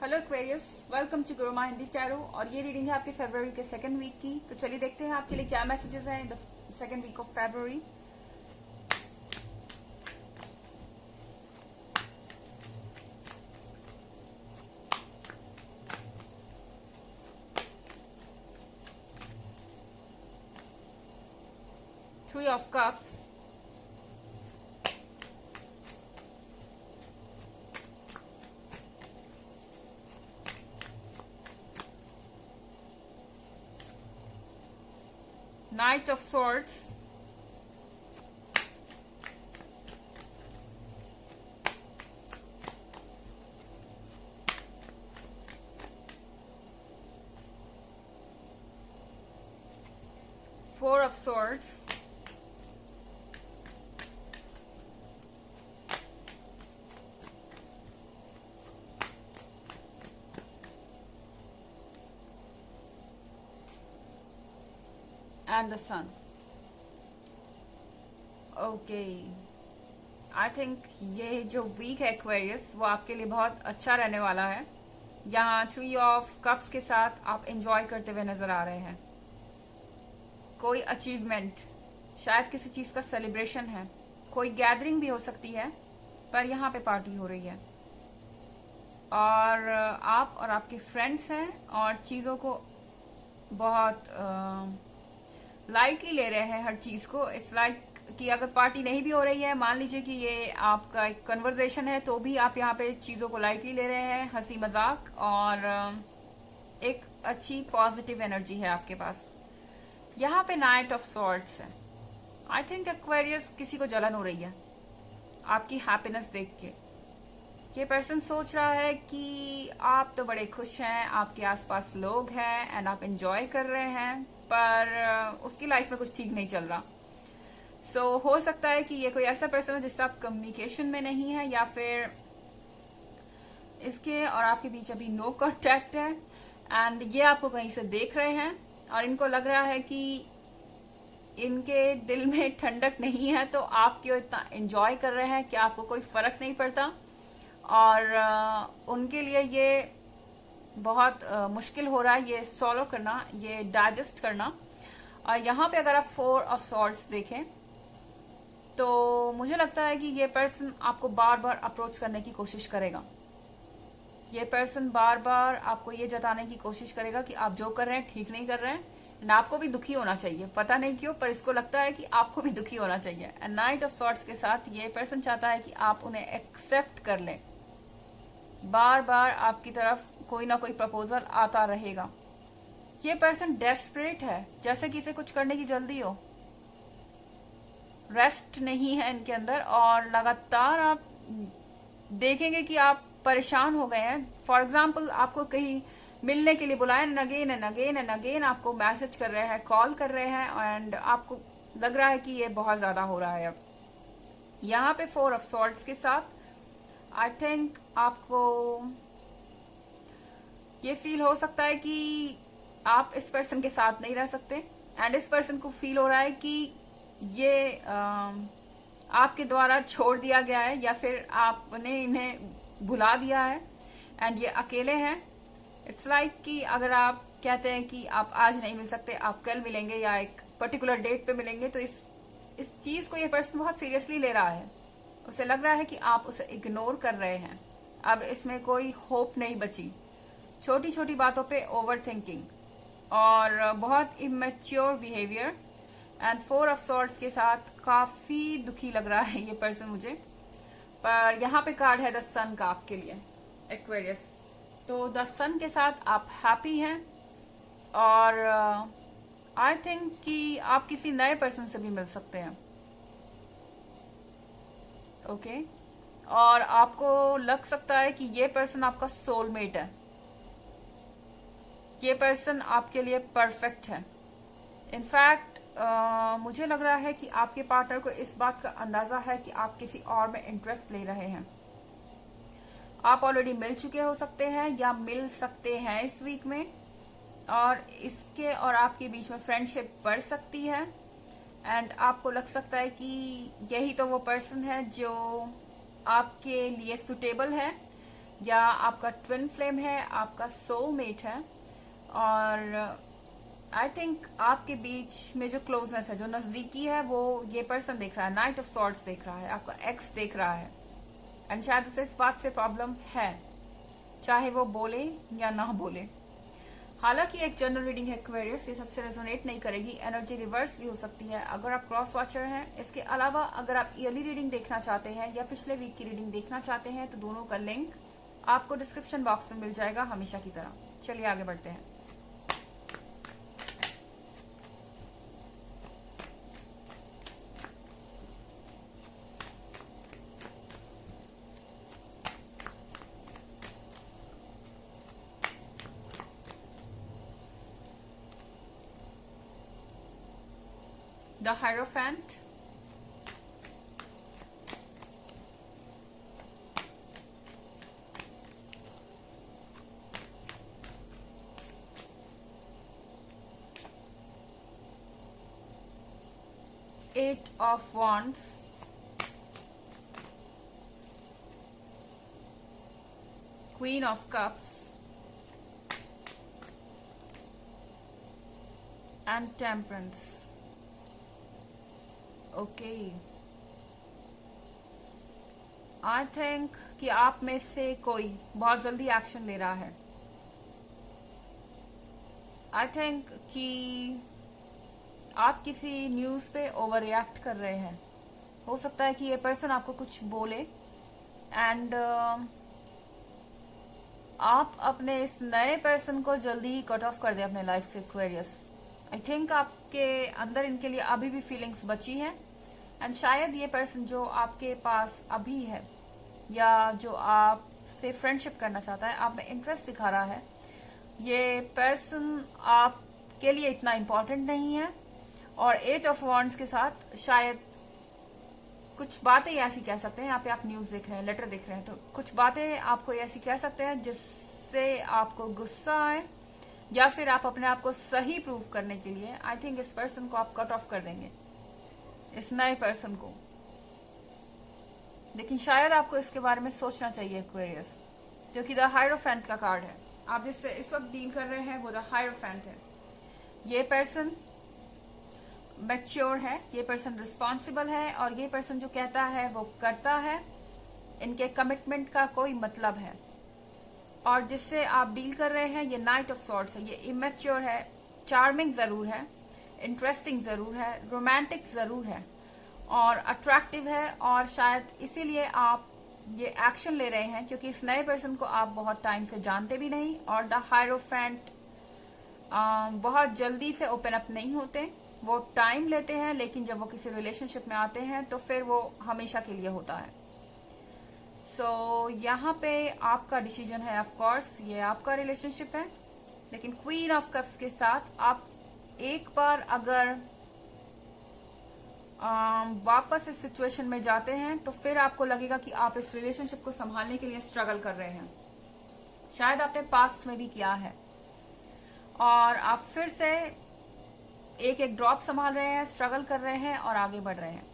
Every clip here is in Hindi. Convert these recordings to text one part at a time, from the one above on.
Hello Aquarius, welcome to Gurumaa Hindi tarot. और ये रीडिंग है आपके फरवरी के सेकंड वीक की। तो चलिए देखते हैं आपके लिए क्या मैसेजेस हैं in the second week of February. Three of cups, Knight of Swords, Four of Swords, and the Sun. Okay, I think ये जो वीक है एक्वेरियस वो आपके लिए बहुत अच्छा रहने वाला है। यहाँ थ्री ऑफ कप्स के साथ आप एंजॉय करते हुए नजर आ रहे हैं। कोई अचीवमेंट, शायद किसी चीज का सेलिब्रेशन है, कोई गैदरिंग भी हो सकती है, पर यहाँ पे पार्टी हो रही है और आप और आपके फ्रेंड्स हैं और चीजों को बहुत लाइटली ले रहे हैं हर चीज को। इट्स लाइक कि अगर पार्टी नहीं भी हो रही है, मान लीजिए कि ये आपका एक कन्वर्सेशन है, तो भी आप यहाँ पे चीजों को लाइटली ले रहे हैं, हंसी मजाक, और एक अच्छी पॉजिटिव एनर्जी है आपके पास। यहाँ पे नाइट ऑफ सॉर्ड्स है। आई थिंक एक्वेरियस किसी को जलन हो रही है आपकी हैप्पीनेस देख के। ये पर्सन सोच रहा है कि आप तो बड़े खुश हैं, आपके आसपास लोग हैं एंड आप एंजॉय कर रहे हैं, पर उसकी लाइफ में कुछ ठीक नहीं चल रहा। सो हो सकता है कि ये कोई ऐसा पर्सन हो जिससे आप कम्युनिकेशन में नहीं है, या फिर इसके और आपके बीच अभी नो कांटेक्ट है एंड ये आपको कहीं से देख रहे हैं और इनको लग रहा है कि इनके दिल में ठंडक नहीं है, तो आप क्यों इतना एंजॉय कर रहे हैं कि आपको कोई फर्क नहीं पड़ता। और उनके लिए ये बहुत मुश्किल हो रहा है ये सॉल्व करना, ये डाइजेस्ट करना। और यहाँ पे अगर आप फोर ऑफ सॉर्ड्स देखें तो मुझे लगता है कि ये पर्सन आपको बार बार अप्रोच करने की कोशिश करेगा। ये पर्सन बार बार आपको ये जताने की कोशिश करेगा कि आप जो कर रहे हैं ठीक नहीं कर रहे हैं एंड आपको भी दुखी होना चाहिए। पता नहीं क्यों, पर इसको लगता है कि आपको भी दुखी होना चाहिए। एंड नाइट ऑफ सॉर्ड्स के साथ ये पर्सन चाहता है कि आप उन्हें एक्सेप्ट कर लें। बार बार आपकी तरफ कोई ना कोई प्रपोजल आता रहेगा। ये पर्सन डेस्परेट है, जैसे कि इसे कुछ करने की जल्दी हो। रेस्ट नहीं है इनके अंदर और लगातार आप देखेंगे कि आप परेशान हो गए हैं। फॉर एग्जाम्पल, आपको कहीं मिलने के लिए बुलाए, again and again and again आपको मैसेज कर रहे हैं, कॉल कर रहे हैं एंड आपको लग रहा है कि ये बहुत ज्यादा हो रहा है। अब यहाँ पे फोर ऑफ सॉर्ड्स के साथ आई थिंक आपको ये फील हो सकता है कि आप इस पर्सन के साथ नहीं रह सकते एंड इस पर्सन को फील हो रहा है कि ये आपके द्वारा छोड़ दिया गया है या फिर आपने इन्हें भुला दिया है एंड ये अकेले हैं। इट्स लाइक कि अगर आप कहते हैं कि आप आज नहीं मिल सकते, आप कल मिलेंगे या एक पर्टिकुलर डेट पे मिलेंगे, तो इस चीज को ये पर्सन बहुत सीरियसली ले रहा है। उसे लग रहा है कि आप उसे इग्नोर कर रहे हैं। अब इसमें कोई होप नहीं बची। छोटी छोटी बातों पे ओवर थिंकिंग और बहुत immature behaviour and four of swords के साथ काफी दुखी लग रहा है ये पर्सन मुझे। पर यहाँ पे कार्ड है द सन का आपके लिए एक्वेरियस। तो द सन के साथ आप हैप्पी हैं और आई थिंक कि आप किसी नए पर्सन से भी मिल सकते हैं। ओके और आपको लग सकता है कि ये पर्सन आपका सोलमेट है। ये पर्सन आपके लिए परफेक्ट है। इनफैक्ट मुझे लग रहा है कि आपके पार्टनर को इस बात का अंदाजा है कि आप किसी और में इंटरेस्ट ले रहे हैं। आप ऑलरेडी मिल चुके हो सकते हैं या मिल सकते हैं इस वीक में, और इसके और आपके बीच में फ्रेंडशिप बढ़ सकती है एंड आपको लग सकता है कि यही तो वो पर्सन है जो आपके लिए सुटेबल है या आपका ट्विन फ्लेम है, आपका सोलमेट है, और आई थिंक आपके बीच में जो क्लोजनेस है, जो नजदीकी है, वो ये पर्सन देख रहा है, नाइट ऑफ सॉर्ड्स देख रहा है, आपका एक्स देख रहा है। एंड शायद उसे इस बात से प्रॉब्लम है, चाहे वो बोले या ना बोले। हालांकि एक जनरल रीडिंग है एक्वेरियस, ये सबसे रेजोनेट नहीं करेगी, एनर्जी रिवर्स भी हो सकती है अगर आप क्रॉस वॉचर हैं। इसके अलावा अगर आप ईयरली रीडिंग देखना चाहते हैं या पिछले वीक की रीडिंग देखना चाहते हैं तो दोनों का लिंक आपको डिस्क्रिप्शन बॉक्स में मिल जाएगा, हमेशा की तरह। चलिए आगे बढ़ते हैं। The Hierophant, Eight of Wands, Queen of Cups, and Temperance. Okay, I think कि आप में से कोई बहुत जल्दी एक्शन ले रहा है। आई थिंक कि आप किसी न्यूज पे ओवर रिएक्ट कर रहे हैं। हो सकता है कि ये पर्सन आपको कुछ बोले एंड आप अपने इस नए पर्सन को जल्दी ही कट ऑफ कर दे अपने लाइफ से एक्वेरियस। आई थिंक आपके अंदर इनके लिए अभी भी फीलिंग्स बची हैं एंड शायद ये पर्सन जो आपके पास अभी है या जो आपसे फ्रेंडशिप करना चाहता है, आप में इंटरेस्ट दिखा रहा है, ये पर्सन आपके लिए इतना इम्पोर्टेंट नहीं है। और एज ऑफ वॉन्ड्स के साथ शायद कुछ बातें ऐसी कह सकते हैं, यहाँ पे आप न्यूज देख रहे हैं, लेटर देख रहे हैं, तो कुछ बातें आपको ऐसी कह सकते हैं जिससे आपको गुस्सा आए या फिर आप अपने आप को सही प्रूव करने के लिए आई थिंक इस पर्सन को आप कट ऑफ कर देंगे, इस नए पर्सन को। लेकिन शायद आपको इसके बारे में सोचना चाहिए एक्वेरियस, क्योंकि द हायरोफेंट का कार्ड है। आप जिससे इस वक्त डील कर रहे हैं वो द हायरोफेंट है। ये पर्सन मैच्योर है, ये पर्सन रिस्पॉन्सिबल है और ये पर्सन जो कहता है वो करता है। इनके कमिटमेंट का कोई मतलब है। और जिससे आप डील कर रहे हैं ये नाइट ऑफ सॉर्ड्स है, ये इमेच्योर है, चार्मिंग जरूर है, इंटरेस्टिंग जरूर है, रोमांटिक जरूर है और अट्रैक्टिव है। और शायद इसीलिए आप ये एक्शन ले रहे हैं क्योंकि इस नए पर्सन को आप बहुत टाइम से जानते भी नहीं। और द हायरोफेंट बहुत जल्दी से ओपन अप नहीं होते, वो टाइम लेते हैं, लेकिन जब वो किसी रिलेशनशिप में आते हैं तो फिर वो हमेशा के लिए होता है। सो यहाँ पे आपका डिसीजन है, ऑफ कोर्स ये आपका रिलेशनशिप है। लेकिन क्वीन ऑफ कप्स के साथ आप एक बार अगर वापस इस सिचुएशन में जाते हैं तो फिर आपको लगेगा कि आप इस रिलेशनशिप को संभालने के लिए स्ट्रगल कर रहे हैं। शायद आपने पास्ट में भी किया है और आप फिर से एक एक ड्रॉप संभाल रहे हैं, स्ट्रगल कर रहे हैं और आगे बढ़ रहे हैं।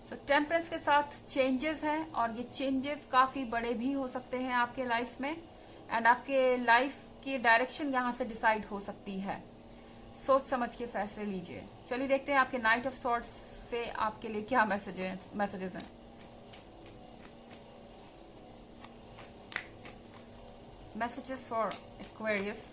सो टेम्परेंस के साथ चेंजेस हैं और ये चेंजेस काफी बड़े भी हो सकते हैं आपके लाइफ में एंड आपके लाइफ की डायरेक्शन यहां से डिसाइड हो सकती है। सोच समझ के फैसले लीजिए। चलिए देखते हैं आपके नाइट ऑफ सॉर्ड्स से आपके लिए क्या मैसेजेस हैं। Messages for Aquarius.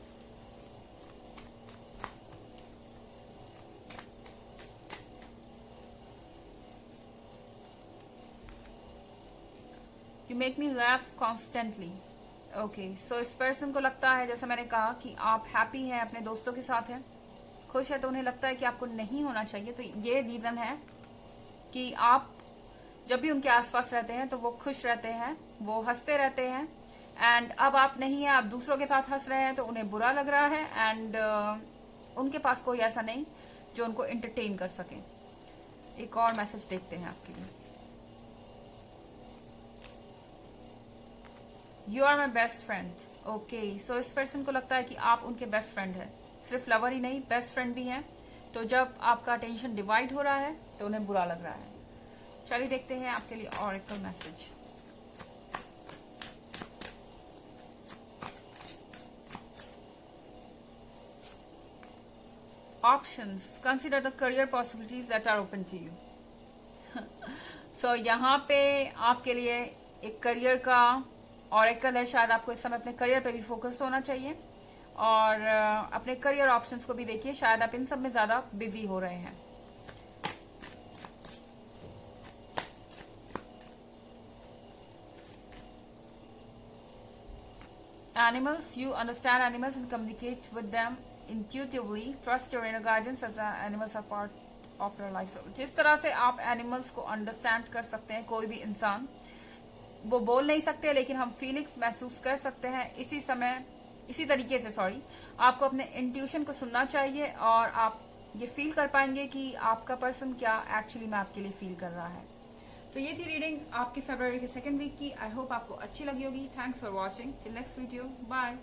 You make me laugh constantly. Okay, so इस पर्सन को लगता है, जैसा मैंने कहा, कि आप हैप्पी हैं, अपने दोस्तों के साथ हैं, खुश है, तो उन्हें लगता है कि आपको नहीं होना चाहिए। तो ये रीजन है कि आप जब भी उनके आसपास रहते हैं तो वो खुश रहते हैं, वो हंसते रहते हैं एंड अब आप नहीं है, आप दूसरों के साथ हंस रहे हैं तो उन्हें बुरा लग रहा है एंड उनके पास कोई ऐसा नहीं जो उनको एंटरटेन कर सके। एक और मैसेज देखते हैं आपके लिए। You are my best friend. Okay, so इस पर्सन को लगता है कि आप उनके बेस्ट फ्रेंड है, सिर्फ लवर ही नहीं, बेस्ट फ्रेंड भी हैं। तो जब आपका अटेंशन डिवाइड हो रहा है तो उन्हें बुरा लग रहा है। चलिए देखते हैं आपके लिए oracle message. options, consider the career possibilities that are open to you. So यहाँ पे आपके लिए एक करियर का ऑरेकल है, शायद आपको इस समय अपने करियर पे भी फोकस होना चाहिए और अपने करियर ऑप्शंस को भी देखिए, शायद आप इन सब में ज्यादा बिजी हो रहे हैं. Animals, you understand animals and communicate with them intuitively. Trust your inner guidance as animals are part of your life. So, जिस तरह से आप एनिमल्स को अंडरस्टैंड कर सकते हैं, कोई भी इंसान वो बोल नहीं सकते लेकिन हम फीलिंग्स महसूस कर सकते हैं. इसी तरीके से आपको अपने इंट्यूशन को सुनना चाहिए और आप ये फील कर पाएंगे कि आपका पर्सन क्या एक्चुअली में आपके लिए फील कर रहा है. तो ये थी रीडिंग आपके फरवरी के सेकंड वीक की. आई होप आपको अच्छी लगी होगी. Thanks for watching. Till next video. Bye.